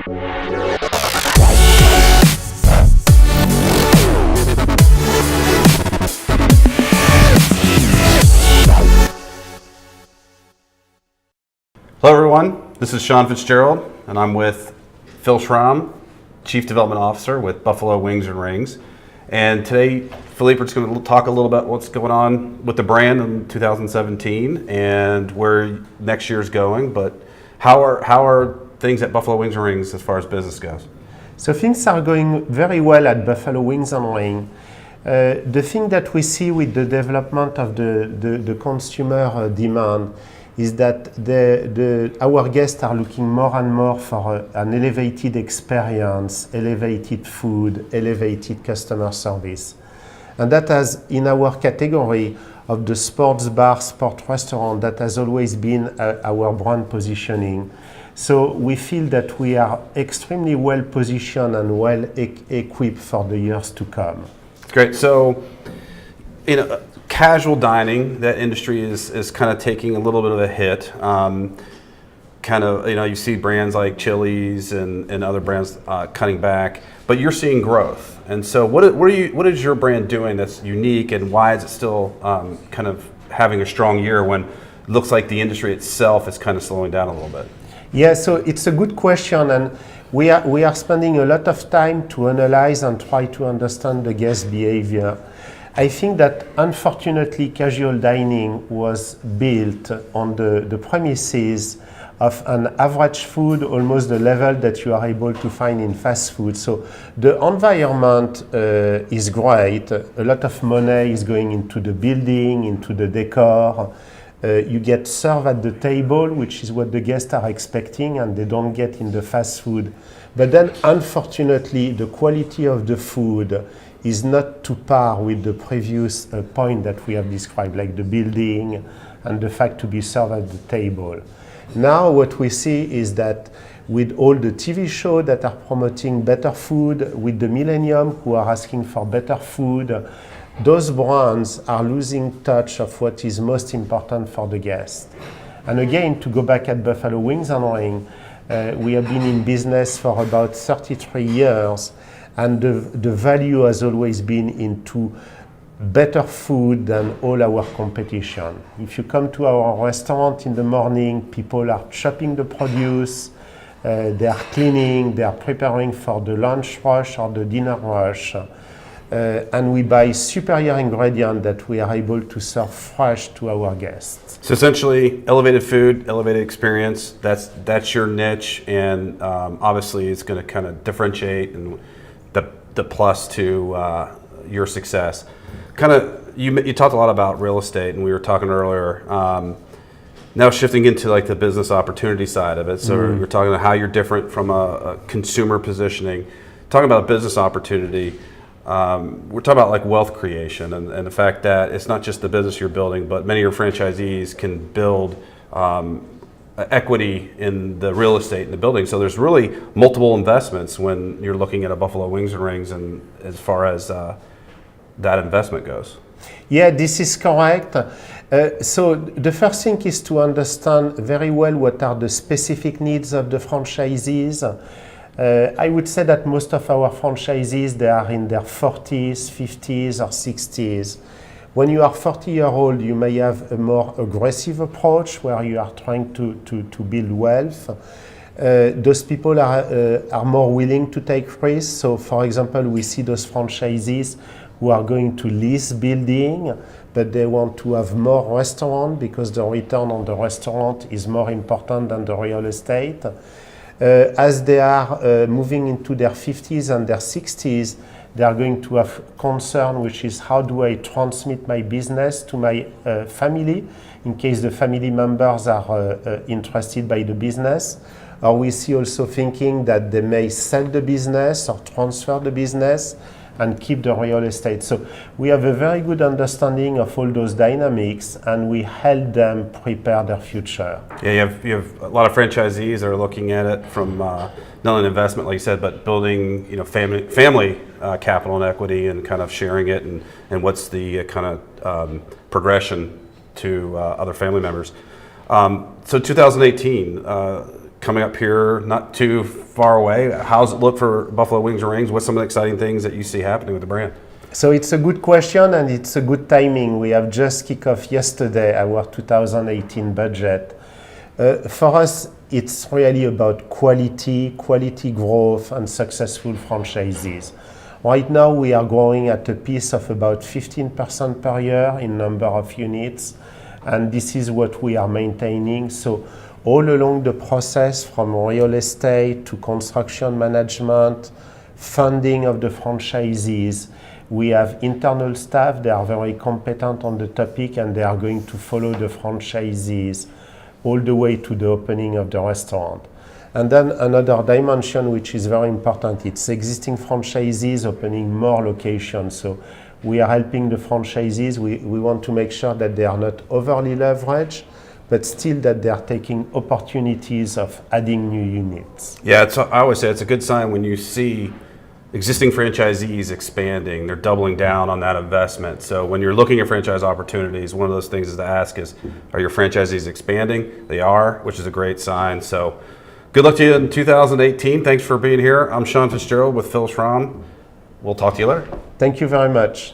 Hello everyone, this is Fitzgerald, and I'm with Phil Schram, Chief Development Officer with Buffalo Wings and Rings. And today, Philippe is going to talk a little about what's going on with the brand in 2017 and where next year's going. But how are things at Buffalo Wings and Rings as far as business goes? So things are going very well at Buffalo Wings and Rings. The thing that we see with the development of the consumer demand is that our guests are looking more and more for an elevated experience, elevated food, elevated customer service. And that has, in our category of the sports bar, sport restaurant, that has always been our brand positioning. So we feel that we are extremely well positioned and well equipped for the years to come. Great. So, casual dining, that industry is kind of taking a little bit of a hit. You see brands like Chili's and other brands cutting back, but you're seeing growth. And so what is your brand doing that's unique, and why is it still kind of having a strong year when it looks like the industry itself is kind of slowing down a little bit? Yeah, so it's a good question, and we are spending a lot of time to analyze and try to understand the guest behavior. I think that unfortunately casual dining was built on the premises of an average food, almost the level that you are able to find in fast food. So the environment is great. A lot of money is going into the building, into the decor. You get served at the table, which is what the guests are expecting, and they don't get in the fast food. But then unfortunately the quality of the food is not to par with the previous point that we have described, like the building and the fact to be served at the table. Now what we see is that with all the TV shows that are promoting better food, with the millennium who are asking for better food, those brands are losing touch of what is most important for the guest. And again, to go back at Buffalo Wings and Rings, we have been in business for about 33 years. And the value has always been into better food than all our competition. If you come to our restaurant in the morning, people are chopping the produce, they are cleaning, they are preparing for the lunch rush or the dinner rush. And we buy superior ingredients that we are able to serve fresh to our guests. So essentially, elevated food, elevated experience, that's your niche, and obviously it's going to kind of differentiate and the plus to your success. Kind of, you talked a lot about real estate, and we were talking earlier. Now shifting into like the business opportunity side of it. So we're talking about how you're different from a consumer positioning. Talking about business opportunity, we're talking about like wealth creation and the fact that it's not just the business you're building, but many of your franchisees can build equity in the real estate in the building. So there's really multiple investments when you're looking at a Buffalo Wings and Rings, and as far as that investment goes. Yeah, this is correct. So the first thing is to understand very well what are the specific needs of the franchisees. I would say that most of our franchisees, they are in their 40s, 50s or 60s. When you are 40-year-old, you may have a more aggressive approach where you are trying to build wealth. Those people are more willing to take risks. So for example, we see those franchisees who are going to lease building, but they want to have more restaurant because the return on the restaurant is more important than the real estate. As they are moving into their 50s and their 60s, they are going to have concern, which is how do I transmit my business to my family in case the family members are interested by the business. Or we see also thinking that they may sell the business or transfer the business and keep the real estate. So we have a very good understanding of all those dynamics, and we help them prepare their future. Yeah, you have a lot of franchisees that are looking at it from not only investment, like you said, but building family capital and equity and kind of sharing it, and what's the kind of progression to other family members. So 2018, coming up here not too far away. How's it look for Buffalo Wings and Rings? What's some of the exciting things that you see happening with the brand? So it's a good question and it's a good timing. We have just kicked off yesterday our 2018 budget. For us, it's really about quality growth, and successful franchises. Right now, we are growing at a pace of about 15% per year in number of units, and this is what we are maintaining. So all along the process, from real estate to construction management, funding of the franchises, we have internal staff. They are very competent on the topic, and they are going to follow the franchises all the way to the opening of the restaurant. And then another dimension which is very important, it's existing franchises opening more locations. So we are helping the franchises. We want to make sure that they are not overly leveraged, but still that they are taking opportunities of adding new units. Yeah, I always say it's a good sign when you see existing franchisees expanding. They're doubling down on that investment. So when you're looking at franchise opportunities, one of those things is to ask is, are your franchisees expanding? They are, which is a great sign. So good luck to you in 2018. Thanks for being here. I'm Sean Fitzgerald with Phil Schram. We'll talk to you later. Thank you very much.